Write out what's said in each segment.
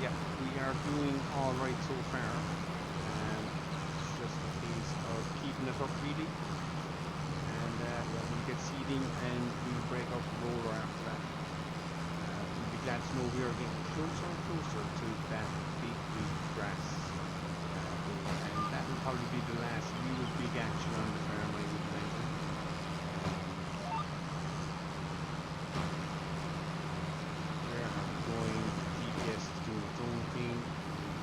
yeah, we are doing all right so far. It's just a case of keeping it up really, and yeah, we'll get seeding and we'll break out the roller after that. We'll be glad to know we are getting closer and closer to that big grass and that will probably be the last real big action on the farm, I would imagine. Where are we going? GPS is doing its own thing.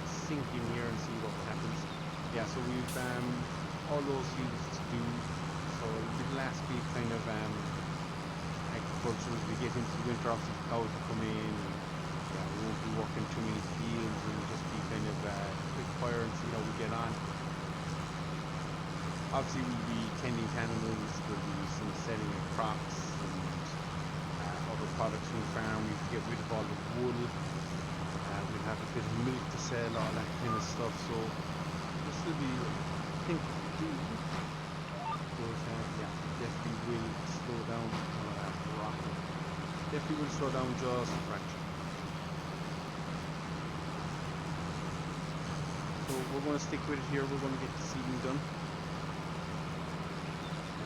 Sink in here and see what happens. Yeah, so we've all those fields to do. So the last big kind of agriculture as we get into the winter, obviously the cows will come in. And, yeah, we won't be working too many fields. It'll just be kind of quick fire and see how we get on. Obviously we'll be tending to animals, there'll be some selling of crops and other products from the farm. We get rid of all the wool. We'll have a bit of milk to sell, all that kind of stuff. So this will be, I think, do. But yeah, definitely will slow down. Definitely will slow down just a fraction. So we're going to stick with it here. We're going to get the seeding done.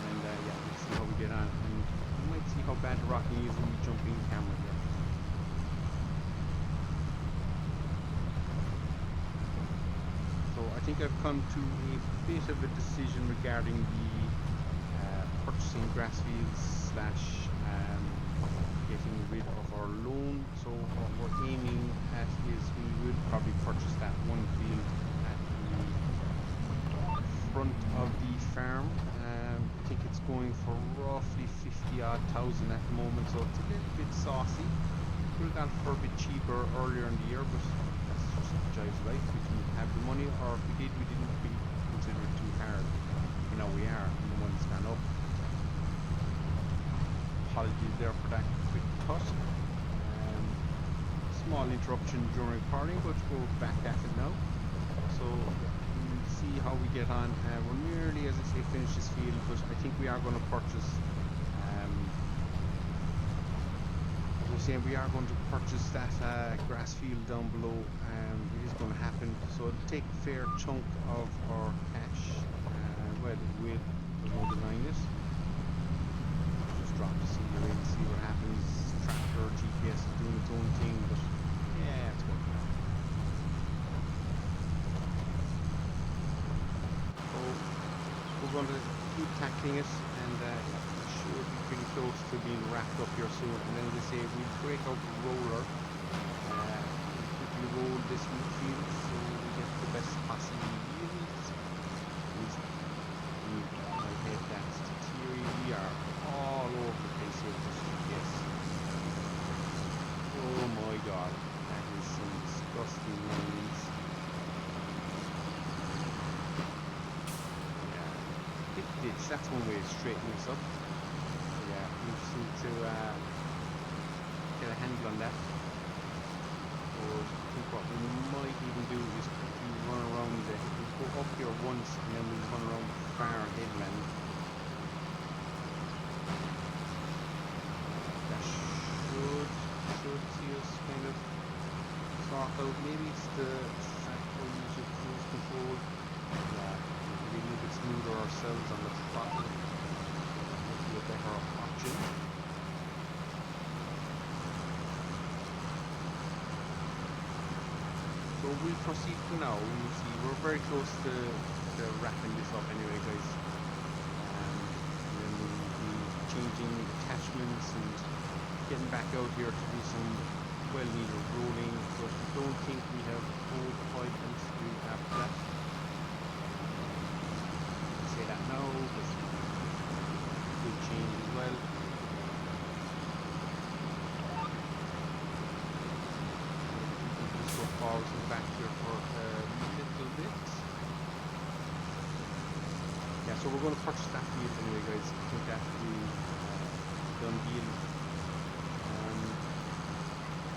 And yeah, we'll see how we get on. And we might see how bad the rocking is when we jump in camera here. So I think I've come to a bit of a decision regarding the purchasing grass fields slash getting rid of our loan. So what we're aiming at is we will probably purchase that one field at the front of the farm. I think it's going for roughly 50,000 at the moment, so it's a little bit saucy. Could have gone for a bit cheaper earlier in the year, but that's just jives life. We didn't have the money, or if we did, we didn't consider it too hard. You know, we are, and the money's gone up. Apologies there for that quick cut. Small interruption during parting, but we're back at it now. So we'll see how we get on. We're nearly, as I say, finished this field, but I think we are going to purchase. As I was saying, we are going to purchase that grass field down below. It is going to happen. So it'll take a fair chunk of our cash. Well, it will. There's no denying it. Drop the scenery and see what happens. Tractor, GPS is doing its own thing, but yeah, it's working out. So we're going to keep tackling it, and it should be pretty close to being wrapped up here soon. And then as I say, we'll break out the roller, quickly roll this wheat field so we get the best possible yield. My head, that's the theory. We are all over the place here with this GPS. Oh my god, that is some disgusting lines. Yeah, hit the ditch, that's one way to straighten this up. So yeah, we just need to get a handle on that. Or I think what we might even do is quickly run around we'll go up here once and then we'll run around the far headland. Should see us kind of sort out. Maybe it's the use of cruise control. Yeah, we'll be a little bit smoother ourselves on the throttle. That might be a better option. So we'll proceed for now. We'll see. We're very close to wrapping this up anyway, guys. And then we'll be changing attachments and getting back out here to do some well-needed rolling, but I don't think we have all the items to do after that. I say that now, but it will change as well. We'll just go forwards and back here for a little bit. Yeah, so we're going to purchase that field anyway, guys. I think that's the done deal.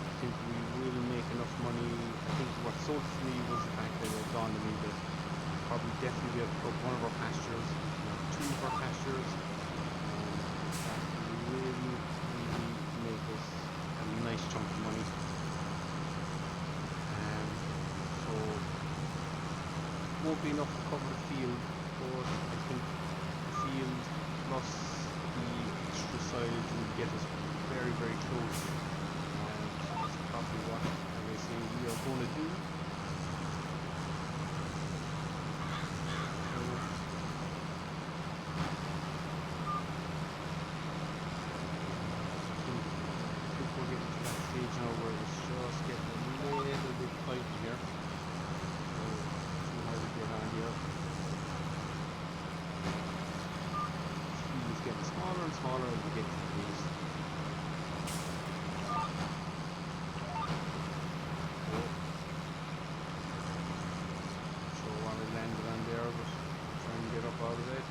I think we will make enough money. I think what sold for me was the fact that it dawned on me that probably definitely have put one of our pastures, two of our pastures, that really make us a nice chunk of money. won't be enough to cover the field, but I think the field plus the extra sides will get us very, very close. And that's probably what, as I say, we are going to do. Now where it's just getting a little bit tight here. So see how we get on here. Speed is getting smaller and smaller as we get to the base. So while I landed on there, but trying to get up out of it.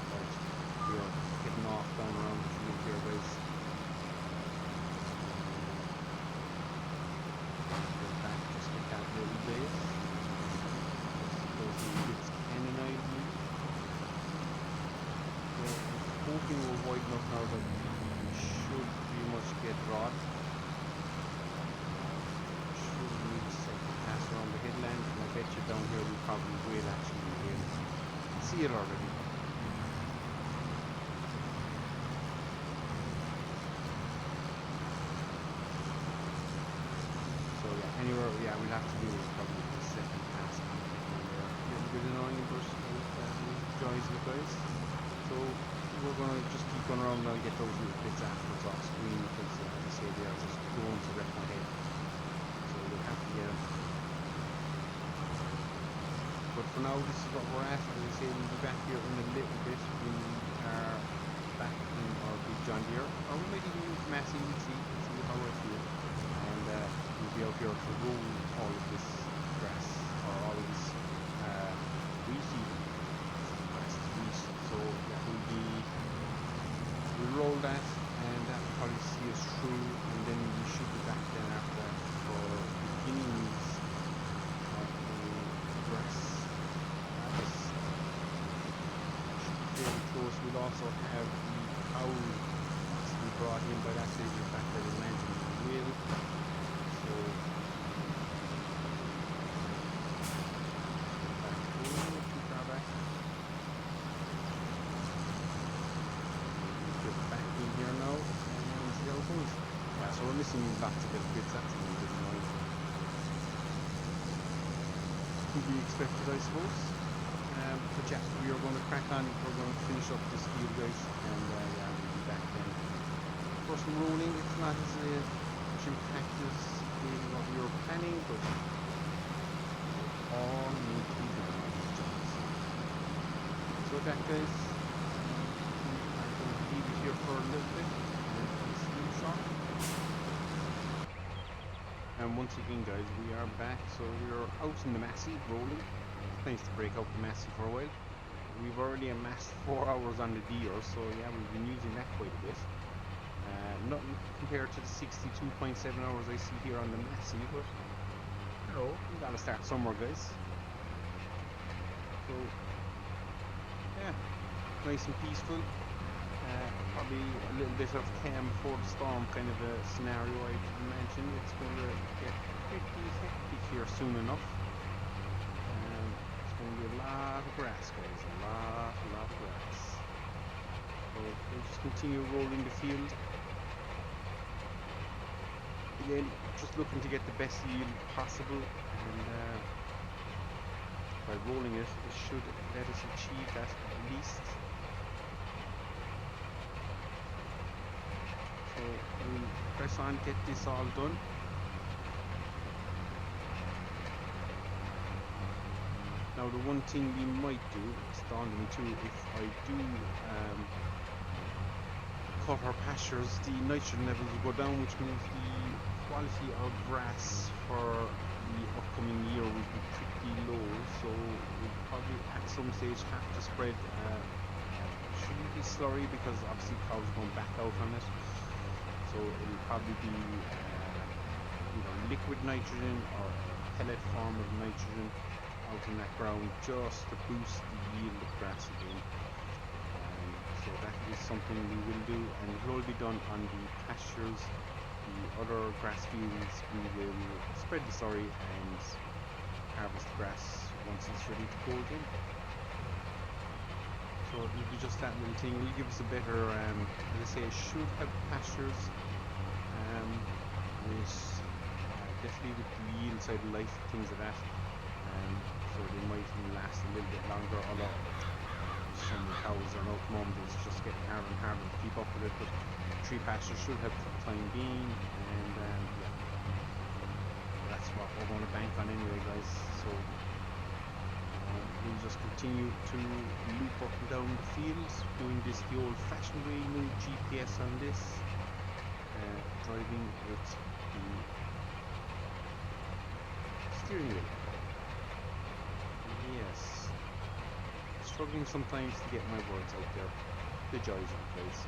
Right, we are getting off down around the field here, guys. Hoping we're wide enough now that we should pretty much get rod. Should need to take the pass around the headland, and I bet you down here we probably will actually be able to see it already. So yeah, anywhere, yeah, we'll have to do is probably the second pass on the headland there. A little bit annoying, but enjoys it, guys. So we're going to just keep going around and get those little bits afterwards off screen because, as I say, they are just going to wreck my head. So we'll have to get them. But for now, this is what we're at. As I say, we'll be back here in a little bit when we are back in our big John Deere. Or we might even use Massey, we'll see how I feel. And we'll be out here to roll all of this grass, or all of this wheat seed. So that will be, we'll roll that and that will probably see us through, and then we should be back then after that for beginnings of the grass harvest. Very close. We'll also have the cows possibly brought in by that stage, in fact I will mention we will. So too far back. Here now, and see how it goes. Yeah, so we're missing lots of little bits, that's a little bit annoying. To be expected, I suppose. But yeah, we are going to crack on, we're going to finish up this field, guys, and yeah, we'll be back then. For some rolling, it's not as much impact as what we were planning, but all need to be done. So with that, guys, leave it here for a little bit and see you shortly. And once again, guys, we are back. So we are out in the Massey rolling. It's nice to break out the Massey for a while. We've already amassed 4 hours on the Deere, so yeah, we've been using that quite a bit. Nothing compared to the 62.7 hours I see here on the Massey, but you know, we gotta start somewhere, guys. So yeah, nice and peaceful. Probably a little bit of calm before the storm kind of a scenario I imagine. It's going to get pretty hectic here soon enough. It's going to be a lot of grass, guys, a lot of grass. So we'll just continue rolling the field. Again, just looking to get the best yield possible, and by rolling it, it should let us achieve that at least. So we'll press on, get this all done. Now the one thing we might do, it's dawned on me too, if I do cut our pastures, the nitrogen levels will go down, which means the quality of grass for the upcoming year will be pretty low. So we'll probably at some stage have to spread, shouldn't be slurry because obviously cows are going back out on it. So it'll probably be liquid nitrogen or a pellet form of nitrogen out in that ground just to boost the yield of grass again. So that is something we will do, and it will all be done on the pastures. The other grass fields we will spread the slurry and harvest the grass once it's ready to go again. So it'll be just that little thing. It'll give us a better, as I say, it should have pastures with definitely with the inside life, things like that. So they might even last a little bit longer, although some cows are now at the moment it's just getting harder and harder to keep up with it, but tree pastures should have for the time being, and yeah, that's what we're going to bank on anyway, guys. So we'll just continue to loop up and down the fields, doing this the old fashioned way, no GPS on this, driving with the steering wheel. Yes, struggling sometimes to get my words out there. The joys of the place.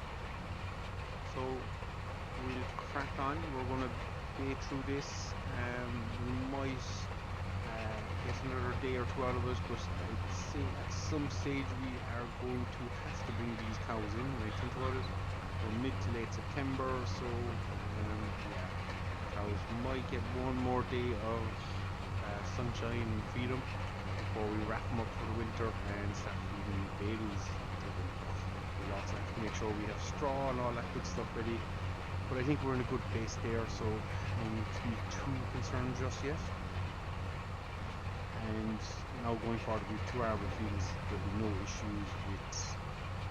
So we'll crack on. We're going to play through this. We might get another day or two out of it, but I'd say at some stage we are going to have to bring these cows in. When I think about it, we're mid to late September, so yeah, cows might get one more day of sunshine and freedom before we wrap them up for the winter and start feeding babies. We'll also have to make sure we have straw and all that good stuff ready, but I think we're in a good place there, so no need to be too concerned just yet. And now going forward with 2 arable fields, there'll be no issues with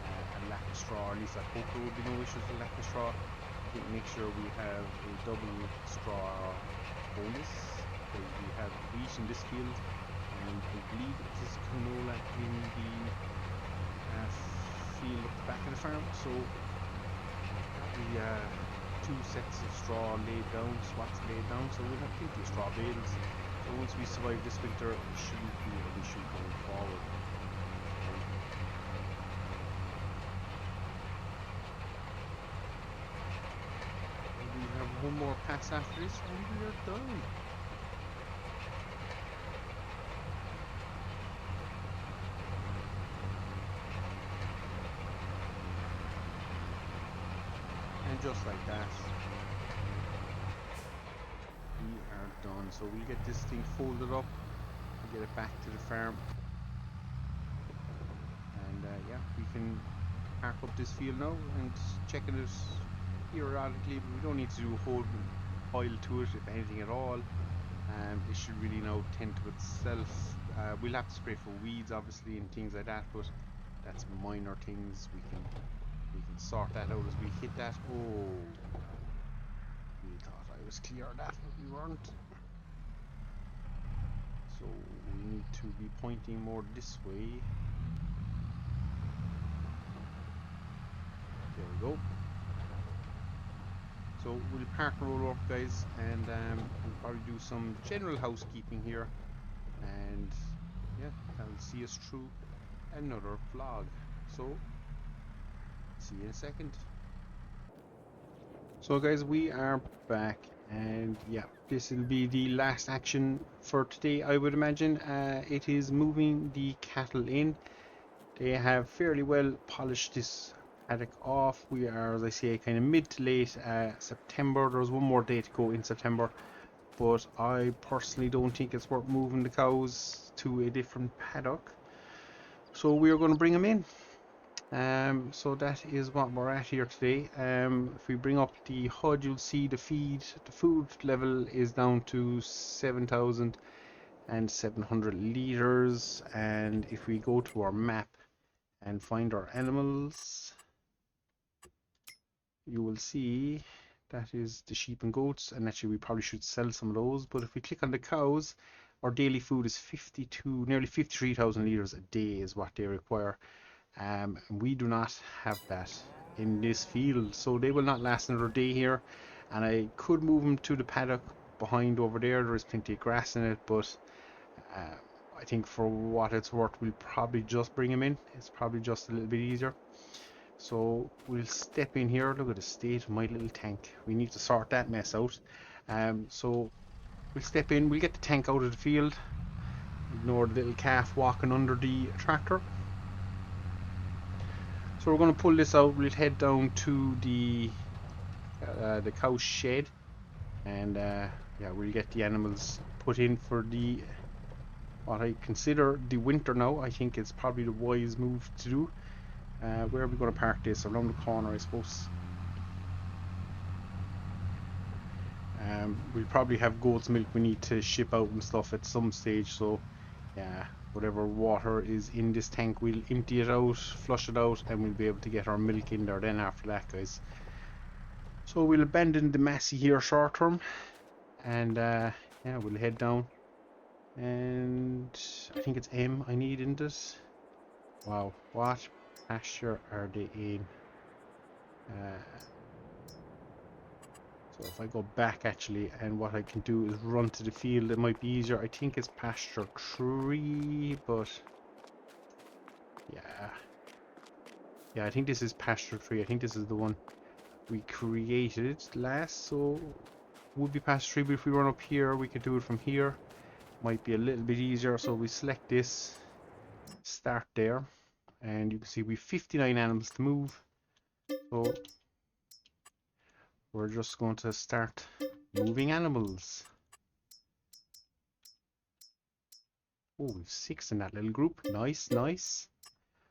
a lack of straw, or at least I hope there will be no issues with lack of straw. I think make sure we have a double straw bonus, because we have wheat in this field, and I believe it is canola in the field up the back of the farm, so we 2 sets of straw laid down, swats laid down, so we'll have plenty of straw bales. So once we survive this winter, it shouldn't be an issue going forward. We have one more pass after this and we are done. And just like that, we are done. So we'll get this thing folded up and get it back to the farm, and yeah, we can park up this field now and check it periodically, but we don't need to do a whole pile to it, if anything at all. It should really now tend to itself. We'll have to spray for weeds obviously and things like that, but that's minor things. We can sort that out as we hit that. Oh, we thought I was clear of that, but we weren't. So we need to be pointing more this way. There we go. So we'll park and roll up, guys, and we'll probably do some general housekeeping here, and yeah, that'll see us through another vlog. So see you in a second. So guys, we are back, and yeah, this will be the last action for today, I would imagine. It is moving the cattle in. They have fairly well polished this paddock off. We are, as I say, kind of mid to late September. There's one more day to go in September, but I personally don't think it's worth moving the cows to a different paddock, so we are going to bring them in. So that is what we're at here today. If we bring up the HUD, you'll see the food level is down to 7,700 liters, and if we go to our map and find our animals, you will see that is the sheep and goats, and actually we probably should sell some of those. But if we click on the cows, our daily food is nearly 53,000 liters a day is what they require. And we do not have that in this field, so they will not last another day here. And I could move them to the paddock behind over there is plenty of grass in it, but I think for what it's worth, we'll probably just bring them in. It's probably just a little bit easier. So we'll step in here. Look at the state of my little tank. We need to sort that mess out. So we'll step in, we'll get the tank out of the field, ignore the little calf walking under the tractor. So we're going to pull this out. We'll head down to the cow shed, and yeah, we'll get the animals put in for the what I consider the winter now, I think it's probably the wise move to do. Where are we going to park this? Around the corner, I suppose. We'll probably have goat's milk we need to ship out and stuff at some stage, so yeah, whatever water is in this tank, we'll empty it out, flush it out, and we'll be able to get our milk in there then after that, guys. So we'll abandon the Massey here short term, and yeah, we'll head down. And I think it's M I need in this. Wow, what pasture are they in? So if I go back actually, and what I can do is run to the field, it might be easier. I think it's pasture 3, but yeah. Yeah, I think this is pasture 3. I think this is the one we created last, so would be pasture 3, but if we run up here, we could do it from here. Might be a little bit easier, so we select this, start there, and you can see we have 59 animals to move. So we're just going to start moving animals. Oh, we've 6 in that little group. Nice, nice.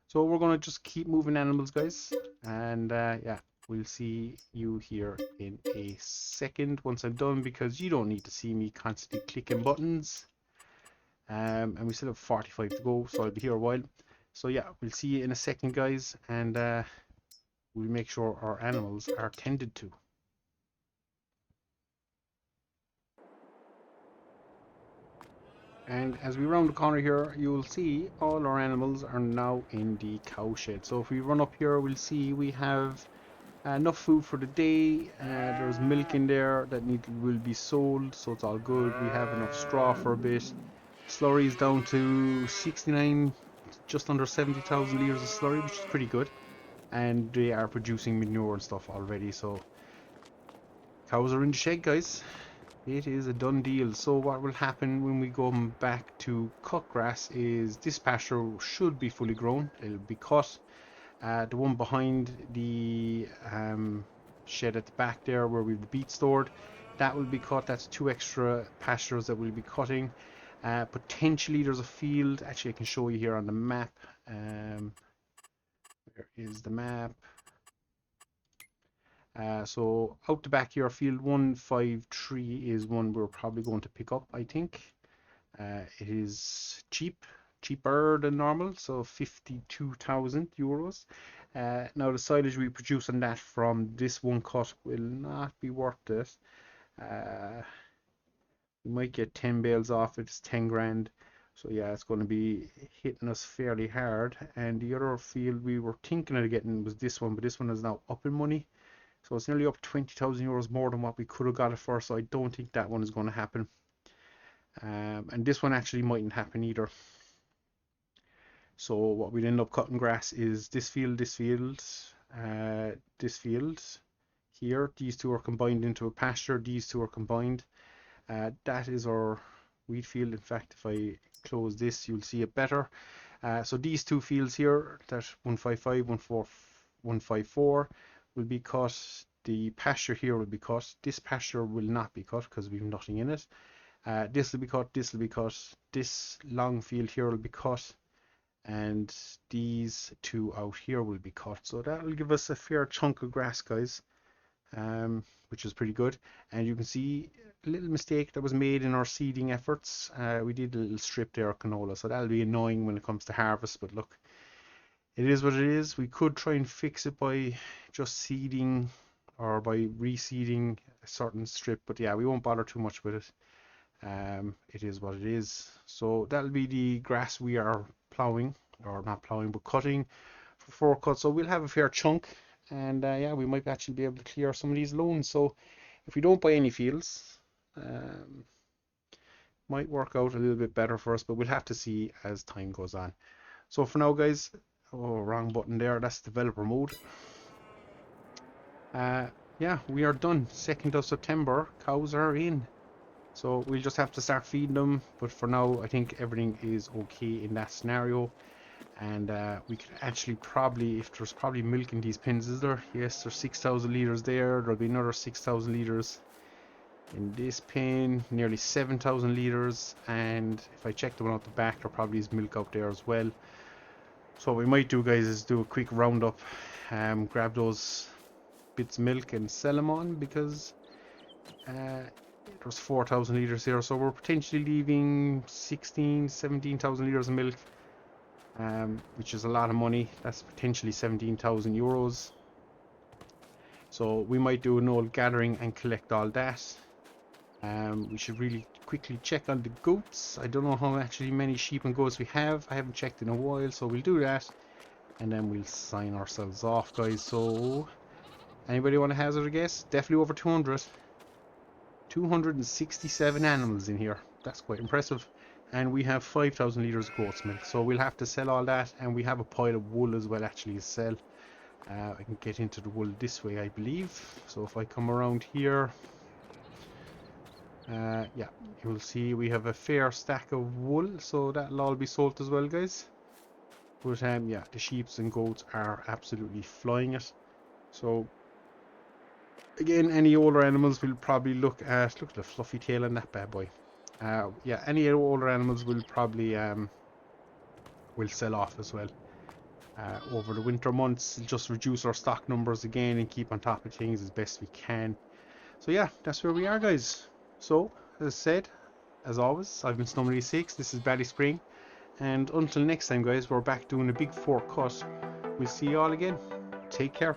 So we're going to just keep moving animals, guys. And yeah, we'll see you here in a second once I'm done, because you don't need to see me constantly clicking buttons. And we still have 45 to go, so I'll be here a while. So yeah, we'll see you in a second, guys. And we'll make sure our animals are tended to. And as we round the corner here, you'll see all our animals are now in the cow shed. So if we run up here, we'll see we have enough food for the day. There's milk in there that will be sold, so it's all good. We have enough straw for a bit. Slurry is down to 69, just under 70,000 litres of slurry, which is pretty good. And they are producing manure and stuff already, so cows are in the shed, guys. It is a done deal. So what will happen when we go back to cut grass is this pasture should be fully grown. It'll be cut. The one behind the shed at the back there where we have the beet stored, that will be cut. That's 2 extra pastures that we'll be cutting. Potentially there's a field. Actually, I can show you here on the map. Where is the map? So out the back here, field 153 is one we're probably going to pick up, I think. It is cheaper than normal, so 52,000 euros. Now the silage we produce on that from this one cut will not be worth it. We might get 10 bales off it, it's 10 grand. So yeah, it's going to be hitting us fairly hard. And the other field we were thinking of getting was this one, but this one is now up in money. So it's nearly up 20,000 euros more than what we could have got it for, so I don't think that one is going to happen. And this one actually mightn't happen either. So what we'd end up cutting grass is this field, this field here. These 2 are combined into a pasture. These 2 are combined. That is our wheat field. In fact, if I close this, you'll see it better. So these 2 fields here, that 155, 154, will be cut. The pasture here will be cut. This pasture will not be cut because we have nothing in it. This will be cut, this will be cut, this long field here will be cut, and these 2 out here will be cut. So that will give us a fair chunk of grass, guys, which is pretty good. And you can see a little mistake that was made in our seeding efforts. We did a little strip there of canola, so that'll be annoying when it comes to harvest, but look, it is what it is. We could try and fix it by just seeding or by reseeding a certain strip, but yeah, we won't bother too much with it. It is what it is. So that'll be the grass we are plowing, or not plowing, but cutting for 4 cuts. So we'll have a fair chunk, and yeah, we might actually be able to clear some of these loans. So if we don't buy any fields, might work out a little bit better for us, but we'll have to see as time goes on. So for now, guys, oh, wrong button there, that's developer mode. Yeah, we are done. 2nd of September, cows are in. So we'll just have to start feeding them, but for now I think everything is okay in that scenario. And we could actually probably, if there's probably milk in these pens, is there? Yes, there's 6,000 litres there. There'll be another 6,000 litres In this pen, nearly 7,000 litres, and if I check the one out the back, there probably is milk out there as well. So what we might do, guys, is do a quick roundup, grab those bits of milk and sell them on, because there's 4,000 litres here, so we're potentially leaving 17,000 litres of milk, which is a lot of money. That's potentially 17,000 euros. So we might do an old gathering and collect all that. We should really quickly check on the goats. I don't know how actually many sheep and goats we have. I haven't checked in a while, so we'll do that, and then we'll sign ourselves off, guys. So anybody want to hazard a guess? Definitely over 200. 267 animals in here. That's quite impressive. And we have 5,000 litres of goat's milk, so we'll have to sell all that, and we have a pile of wool as well actually to sell. I can get into the wool this way, I believe. So if I come around here, yeah, you'll see we have a fair stack of wool, so that'll all be sold as well, guys. But yeah, the sheeps and goats are absolutely flying it. So again, any older animals will probably look at the fluffy tail on that bad boy. Yeah, any older animals will probably will sell off as well. Over the winter months, just reduce our stock numbers again and keep on top of things as best we can. So yeah, that's where we are, guys. So as I said, as always, I've been Snowman86. This is Ballyspring, and until next time, guys, we're back doing a big 4 cut. We'll see you all again. Take care.